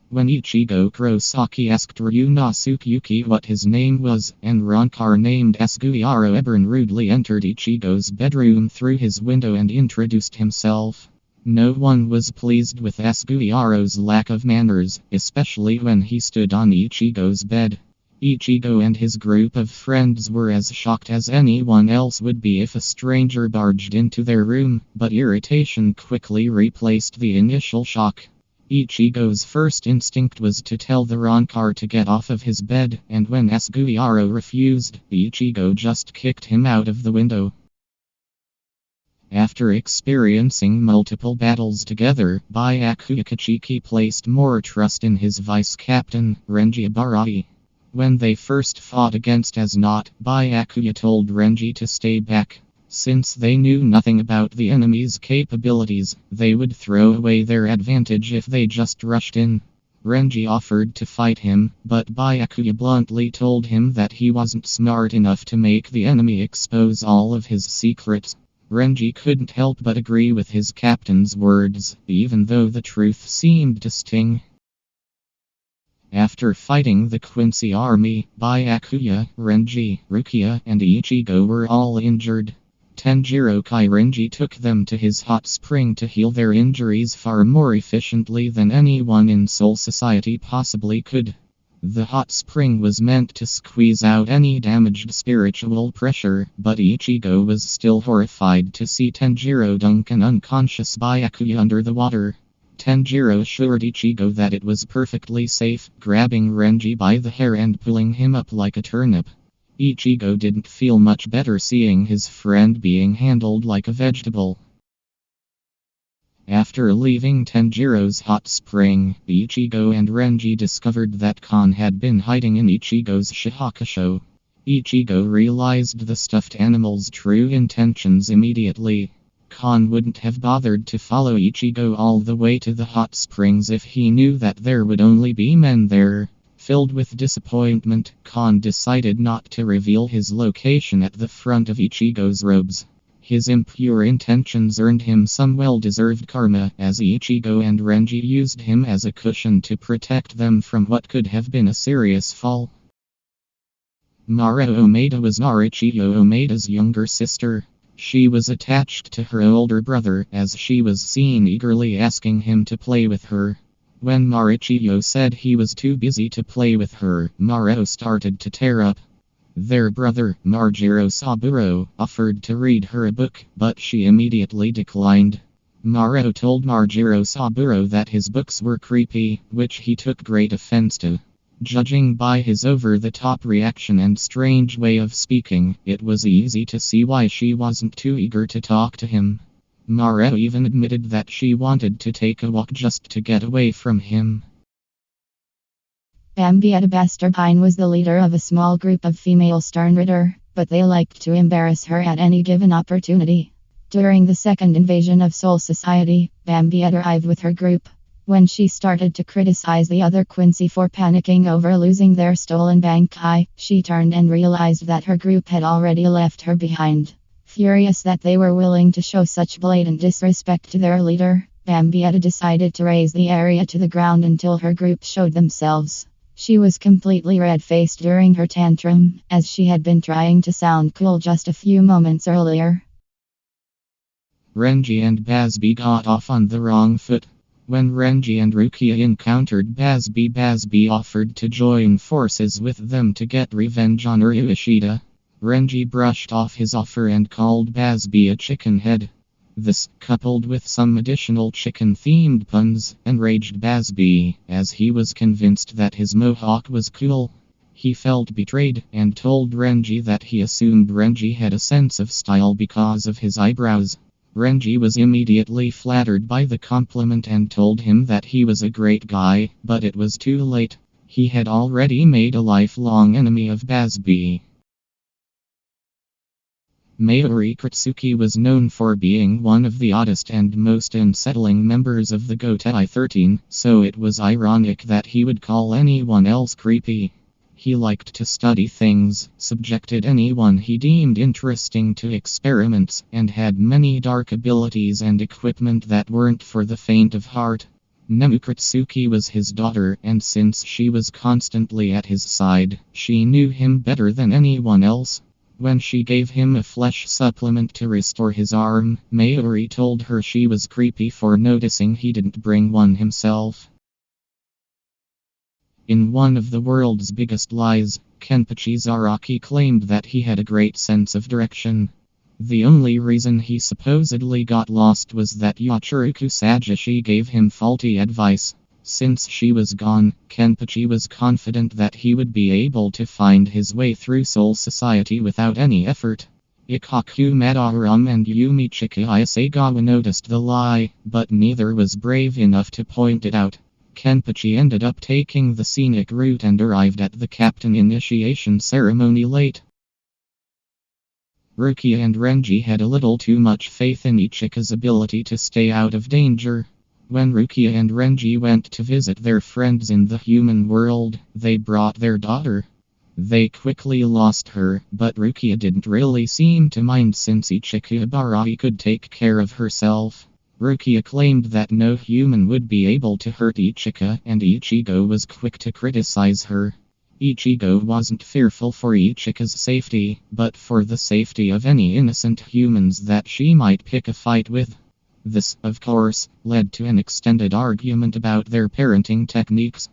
When Ichigo Kurosaki asked Ryunosuke Yuki what his name was, and Rankar named Sugiuro Ebern rudely entered Ichigo's bedroom through his window and introduced himself. No one was pleased with Sugiuro's lack of manners, especially when he stood on Ichigo's bed. Ichigo and his group of friends were as shocked as anyone else would be if a stranger barged into their room, but irritation quickly replaced the initial shock. Ichigo's first instinct was to tell the Rankar to get off of his bed, and when Sugiuro refused, Ichigo just kicked him out of the window. After experiencing multiple battles together, Byakuya Kachiki placed more trust in his vice-captain, Renji Abarai. When they first fought against Aznot, Byakuya told Renji to stay back. Since they knew nothing about the enemy's capabilities, they would throw away their advantage if they just rushed in. Renji offered to fight him, but Byakuya bluntly told him that he wasn't smart enough to make the enemy expose all of his secrets. Renji couldn't help but agree with his captain's words, even though the truth seemed to sting. After fighting the Quincy army, Byakuya, Renji, Rukia, and Ichigo were all injured. Tanjiro Kairinji took them to his hot spring to heal their injuries far more efficiently than anyone in Soul Society possibly could. The hot spring was meant to squeeze out any damaged spiritual pressure, but Ichigo was still horrified to see Tanjiro dunk an unconscious Byakuya under the water. Tanjiro assured Ichigo that it was perfectly safe, grabbing Renji by the hair and pulling him up like a turnip. Ichigo didn't feel much better seeing his friend being handled like a vegetable. After leaving Tanjiro's hot spring, Ichigo and Renji discovered that Kon had been hiding in Ichigo's Shihakusho. Ichigo realized the stuffed animal's true intentions immediately. Kon wouldn't have bothered to follow Ichigo all the way to the hot springs if he knew that there would only be men there. Filled with disappointment, Kon decided not to reveal his location at the front of Ichigo's robes. His impure intentions earned him some well-deserved karma, as Ichigo and Renji used him as a cushion to protect them from what could have been a serious fall. Mara Omeda was Narichiyo Omeda's younger sister. She was attached to her older brother, as she was seen eagerly asking him to play with her. When Marichiyo said he was too busy to play with her, Maro started to tear up. Their brother, Marjiro Saburo, offered to read her a book, but she immediately declined. Maro told Marjiro Saburo that his books were creepy, which he took great offense to. Judging by his over-the-top reaction and strange way of speaking, it was easy to see why she wasn't too eager to talk to him. Mara even admitted that she wanted to take a walk just to get away from him. Bambietta Basterpine was the leader of a small group of female Starnritter, but they liked to embarrass her at any given opportunity. During the second invasion of Soul Society, Bambietta arrived with her group. When she started to criticize the other Quincy for panicking over losing their stolen Bankai, she turned and realized that her group had already left her behind. Furious that they were willing to show such blatant disrespect to their leader, Bambietta decided to raise the area to the ground until her group showed themselves. She was completely red-faced during her tantrum, as she had been trying to sound cool just a few moments earlier. Renji and Bazby got off on the wrong foot. When Renji and Rukia encountered Bazby offered to join forces with them to get revenge on Ryu Ishida. Renji brushed off his offer and called Bazby a chicken head. This, coupled with some additional chicken-themed puns, enraged Bazby, as he was convinced that his mohawk was cool. He felt betrayed, and told Renji that he assumed Renji had a sense of style because of his eyebrows. Renji was immediately flattered by the compliment and told him that he was a great guy, but it was too late. He had already made a lifelong enemy of Bazby. Mayuri Katsuki was known for being one of the oddest and most unsettling members of the Gotai 13, so it was ironic that he would call anyone else creepy. He liked to study things, subjected anyone he deemed interesting to experiments, and had many dark abilities and equipment that weren't for the faint of heart. Nemukatsuki was his daughter, and since she was constantly at his side, she knew him better than anyone else. When she gave him a flesh supplement to restore his arm, Mayuri told her she was creepy for noticing he didn't bring one himself. In one of the world's biggest lies, Kenpachi Zaraki claimed that he had a great sense of direction. The only reason he supposedly got lost was that Yachiruku Sajishi gave him faulty advice. Since she was gone, Kenpachi was confident that he would be able to find his way through Soul Society without any effort. Ikaku Madaram and Yumichika Isagawa noticed the lie, but neither was brave enough to point it out. Kenpachi ended up taking the scenic route and arrived at the captain initiation ceremony late. Rukia and Renji had a little too much faith in Ichika's ability to stay out of danger. When Rukia and Renji went to visit their friends in the human world, they brought their daughter. They quickly lost her, but Rukia didn't really seem to mind since Ichika Ibarai could take care of herself. Rukia claimed that no human would be able to hurt Ichika, and Ichigo was quick to criticize her. Ichigo wasn't fearful for Ichika's safety, but for the safety of any innocent humans that she might pick a fight with. This, of course, led to an extended argument about their parenting techniques.